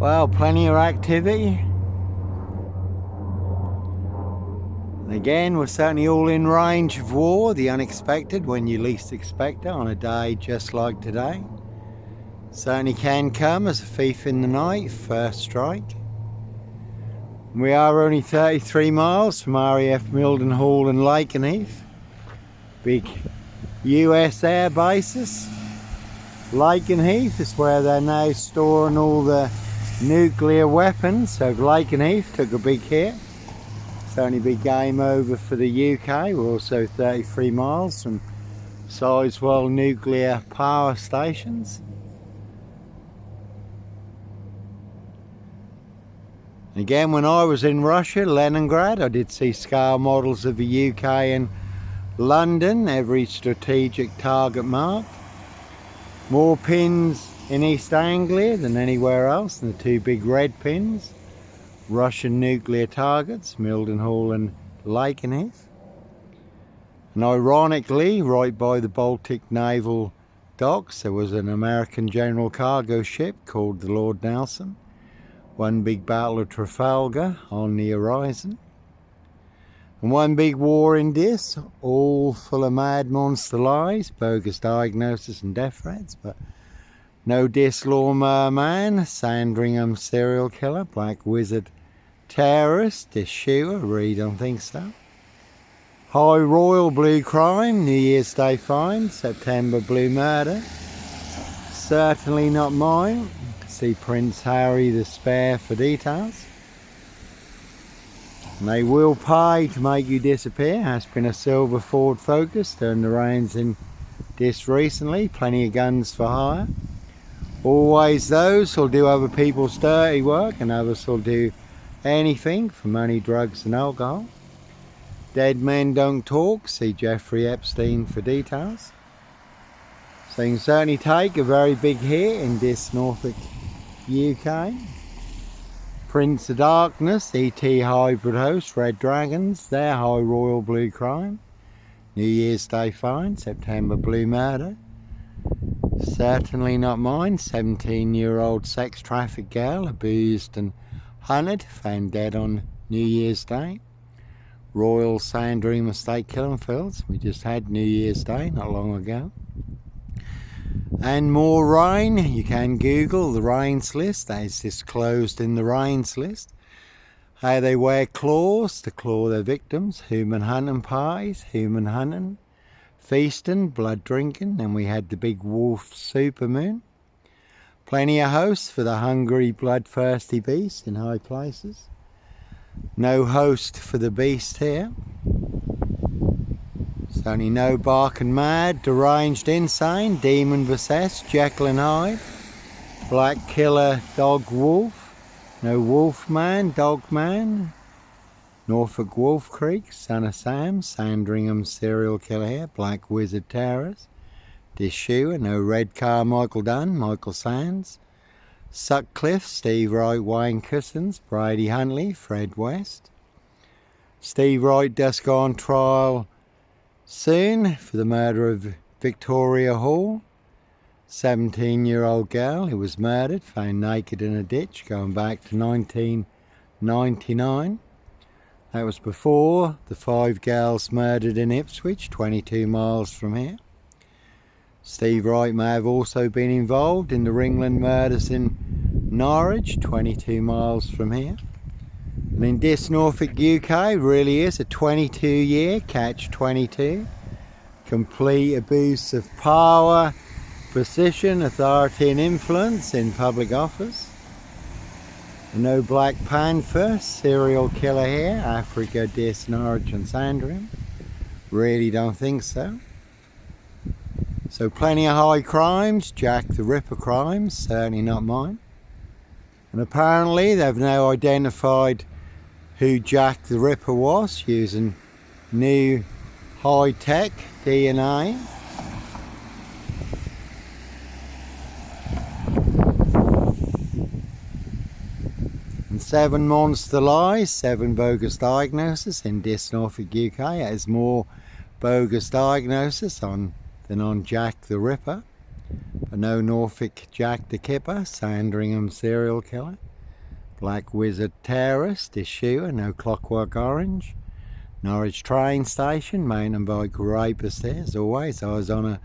Well, plenty of activity. And again, we're certainly all in range of war, the unexpected when you least expect it on a day just like today. Certainly can come as a thief in the night, first strike. We are only 33 miles from RAF Mildenhall and Lakenheath. Big US air bases. Lakenheath is where they're now storing all the nuclear weapons, so Lakenheath took a big hit. It's only big game over for the UK. We're also 33 miles from Sizewell nuclear power stations. Again, when I was in Russia, Leningrad, I did see scale models of the UK and London, every strategic target marked. More pins in East Anglia than anywhere else, and the two big red pins, Russian nuclear targets, Mildenhall and Lakenheath. And ironically, right by the Baltic naval docks, there was an American general cargo ship called the Lord Nelson. One big battle of Trafalgar on the horizon. And one big war in this, all full of mad monster lies, bogus diagnosis and death threats, but no dis lawnmower man, Sandringham serial killer, black wizard terrorist, dis shooter, really don't think so. High royal blue crime, New Year's Day fine, September blue murder, certainly not mine. See Prince Harry the Spare for details. And they will pay to make you disappear. Has been a silver Ford Focus, turned the reins in this recently, plenty of guns for hire. Always those who'll do other people's dirty work, and others who'll do anything for money, drugs and alcohol. Dead men don't talk, see Jeffrey Epstein for details. So you can certainly take a very big hit in this Norfolk, UK. Prince of Darkness, ET hybrid host, Red Dragons, their high royal blue crime. New Year's Day fine, September blue murder. Certainly not mine, 17-year-old sex trafficked girl, abused and hunted, found dead on New Year's Day. Royal Sandringham Estate killing fields, we just had New Year's Day not long ago. And more rain, you can Google the rains list, that is disclosed in the rains list. How they wear claws to claw their victims, human hunting pies, human hunting, feasting, blood drinking, and we had the big wolf supermoon. Plenty of hosts for the hungry, bloodthirsty beast in high places. No host for the beast here. There's only no barking mad, deranged insane, demon possessed, Jekyll and Hyde, black killer dog wolf, no wolf man, dog man, Norfolk Wolf Creek, Son of Sam, Sandringham serial killer here, black wizard terrorist, this shooter, no red car Michael Dunn, Michael Sands, Sutcliffe, Steve Wright, Wayne Cousins, Brady Huntley, Fred West. Steve Wright does go on trial soon for the murder of Victoria Hall, 17-year-old girl who was murdered, found naked in a ditch going back to 1999. That was before the 5 girls murdered in Ipswich, 22 miles from here. Steve Wright may have also been involved in the Ringland murders in Norwich, 22 miles from here. And in this Norfolk, UK, really is a 22-year catch-22. Complete abuse of power, position, authority and influence in public office. No Black Panther, serial killer here, Africa, Dis, Norwich and Sandringham. Really don't think so. So plenty of high crimes, Jack the Ripper crimes, certainly not mine. And apparently they've now identified who Jack the Ripper was using new high-tech DNA. And 7 monster lies, 7 bogus diagnoses in this Norfolk, UK. It has more bogus diagnosis than on Jack the Ripper. But no Norfolk Jack the Kipper, Sandringham serial killer. Black Wizard Terrace, Issue, no Clockwork Orange. Norwich train station, mountain bike Rapist there, as always. I was on a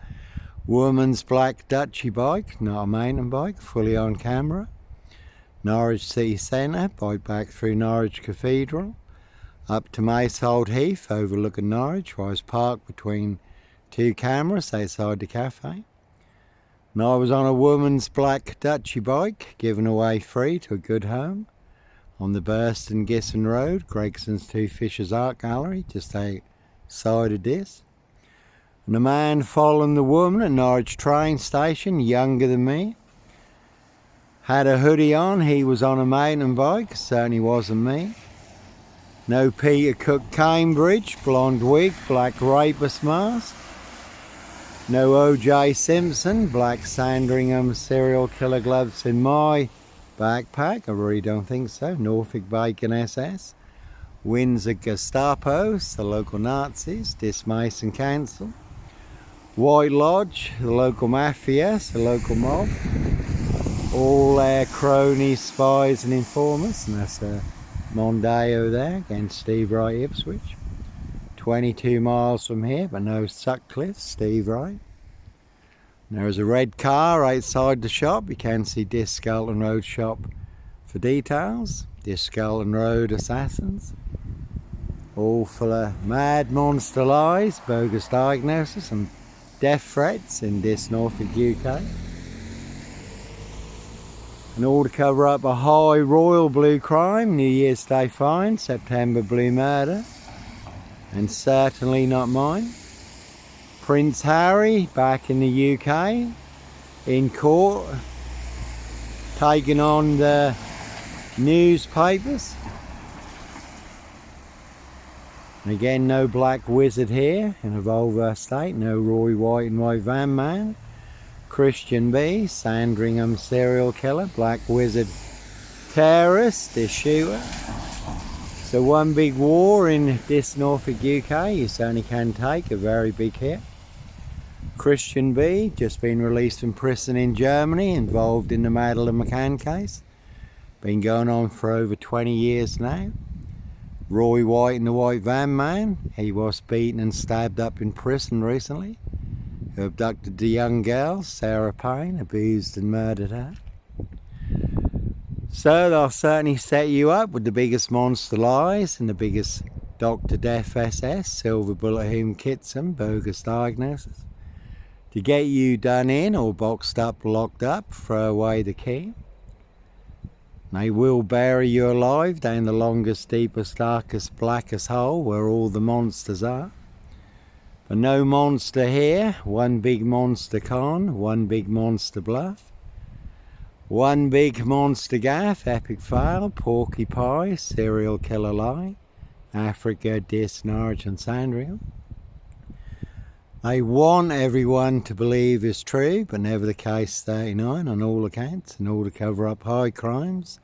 woman's black Dutchy bike, not a mountain bike, fully on camera. Norwich City Centre, bike back through Norwich Cathedral, up to Macehold Heath, overlooking Norwich, where I was parked between two cameras outside the cafe. And I was on a woman's black Dutchy bike, given away free to a good home, on the Burston Gisson Road, Gregson's Two Fishers Art Gallery, just outside of this. And a man following the woman at Norwich train station, younger than me, had a hoodie on. He was on a mountain bike, certainly wasn't me. No Peter Cook Cambridge, blonde wig, black Rapist mask. No O.J. Simpson, black Sandringham serial killer gloves in my backpack. I really don't think so. Norfolk Bacon SS. Windsor Gestapos, the local Nazis. Dismason Council. White Lodge, the local mafia, the local mob. All their cronies, spies and informers. And that's Mondeo there against Steve Wright Ipswich. 22 miles from here, but no Sutcliffe, Steve Wright. And there is a red car outside the shop. You can see Discalton Road shop for details. Discalton Road assassins. All full of mad monster lies, bogus diagnosis and death threats in this Norfolk, UK. And all to cover up a high royal blue crime, New Year's Day fine, September blue murder. And certainly not mine. Prince Harry back in the UK in court, taking on the newspapers. And again, no Black Wizard here in a Volvo estate, no Roy White and White Van Man. Christian B, Sandringham serial killer, Black Wizard terrorist, the shooter. So one big war in this Norfolk, UK. You certainly can take a very big hit. Christian B, just been released from prison in Germany, involved in the Madeleine McCann case. Been going on for over 20 years now. Roy White and the White Van Man, he was beaten and stabbed up in prison recently. Who abducted the young girl, Sarah Payne, abused and murdered her. So they'll certainly set you up with the biggest monster lies and the biggest Dr. Death SS, silver bullet whom Kitson, bogus diagnosis. To get you done in or boxed up, locked up, throw away the key. They will bury you alive down the longest, deepest, darkest, blackest hole where all the monsters are. But no monster here, one big monster con, one big monster bluff. One big monster gaff, epic fail, porky pie, serial killer lie, Africa, Dis, Norwich and Sandringham. They want everyone to believe is true, but never the case 39 on all accounts, and all to cover up high crimes.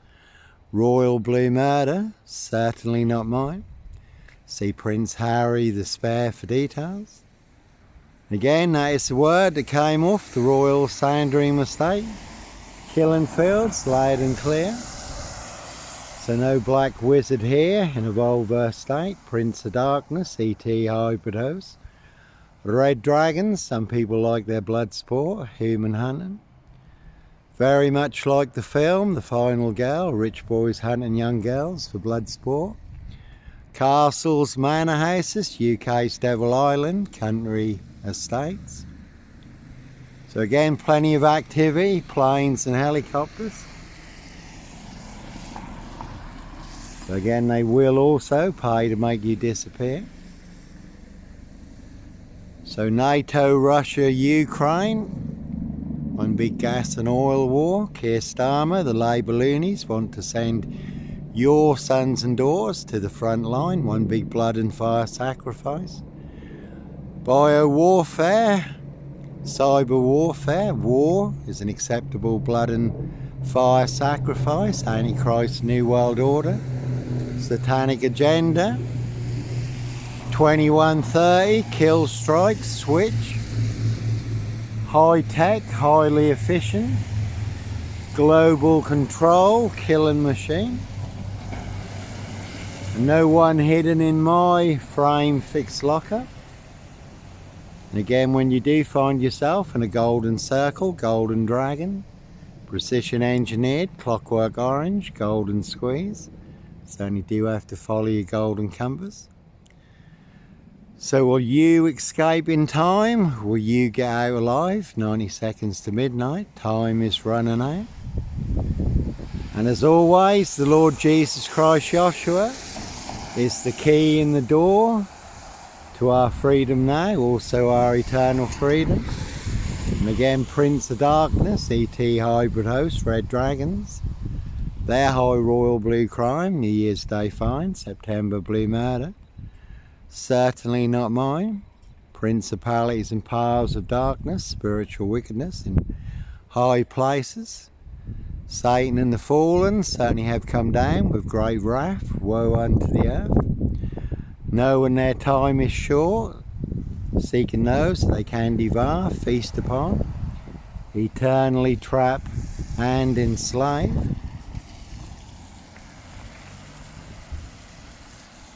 Royal blue murder, certainly not mine. See Prince Harry the Spare for details. Again, that is the word that came off the Royal Sandringham estate. Killing fields, loud and clear. So no Black Wizard here in a Volvo estate. Prince of Darkness, E.T. hybrid host. Red Dragons, some people like their blood sport, human hunting. Very much like the film, The Final Girl, rich boys hunting young girls for blood sport. Castles, manor houses, UK's Devil Island, country estates. So again, plenty of activity, planes and helicopters. So again, they will also pay to make you disappear. So NATO, Russia, Ukraine, one big gas and oil war. Keir Starmer, the Labour loonies, want to send your sons and daughters to the front line, one big blood and fire sacrifice. Bio-warfare, cyber warfare, war is an acceptable blood and fire sacrifice, Antichrist New World Order, satanic agenda, 2130, kill strike, switch, high tech, highly efficient, global control, killing machine. And no one hidden in my frame fixed locker. And again, when you do find yourself in a golden circle, golden dragon, precision engineered, clockwork orange, golden squeeze. Certainly do have to follow your golden compass. So will you escape in time? Will you get out alive? 90 seconds to midnight. Time is running out. And as always, the Lord Jesus Christ Joshua is the key in the door to our freedom now, also our eternal freedom. And again, Prince of Darkness, E.T. Hybrid Host, Red Dragons. Their High Royal Blue Crime, New Year's Day Fine, September Blue Murder. Certainly not mine. Principalities and powers of darkness, spiritual wickedness in high places. Satan and the fallen certainly have come down with great wrath, woe unto the earth. Knowing their time is short, seeking those they can devour, feast upon, eternally trap and enslave.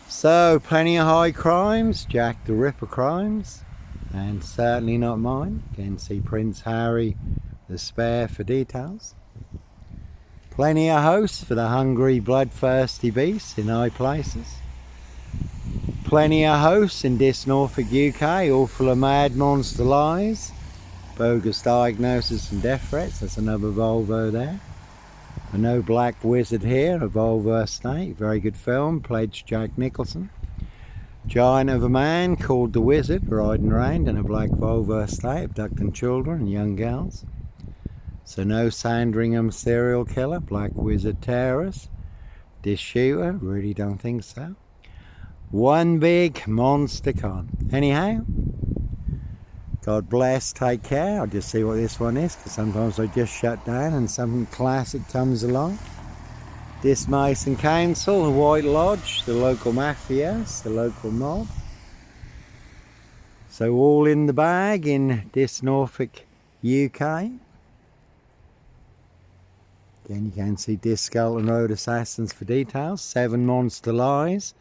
So, plenty of high crimes, Jack the Ripper crimes, and certainly not mine. Again, see Prince Harry the Spare for details. Plenty of hosts for the hungry, bloodthirsty beasts in high places. Plenty of hosts in this Norfolk, UK, all full of mad monster lies, bogus diagnosis and death threats. That's another Volvo there. A no black wizard here, a Volvo Estate, very good film, pledged Jack Nicholson. Giant of a man called the Wizard, riding around in a black Volvo Estate, abducting children and young girls. So no Sandringham serial killer, black wizard terrorist, this shooter, really don't think so. One big monster con. Anyhow, God bless, take care. I'll just see what this one is, because sometimes I just shut down and something classic comes along. This Mason Council, the White Lodge, the local mafias, the local mob. So all in the bag in this Norfolk, UK. Again, you can see Discal and Road Assassins for details. 7 monster lies,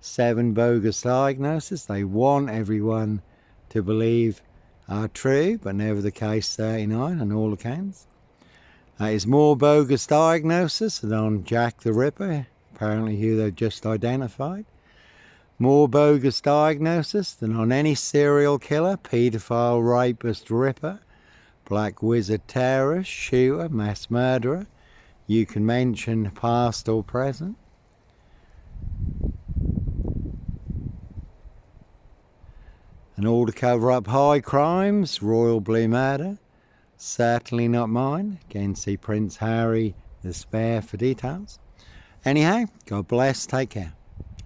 7 bogus diagnoses. They want everyone to believe are true, but never the case 39 on all accounts. That is more bogus diagnosis than on Jack the Ripper, apparently who they've just identified. More bogus diagnosis than on any serial killer, paedophile, rapist, ripper, black wizard, terrorist, shooter, mass murderer. You can mention past or present. And all to cover up high crimes, royal blue murder, certainly not mine. Again, see Prince Harry the Spare for details. Anyhow, God bless, take care.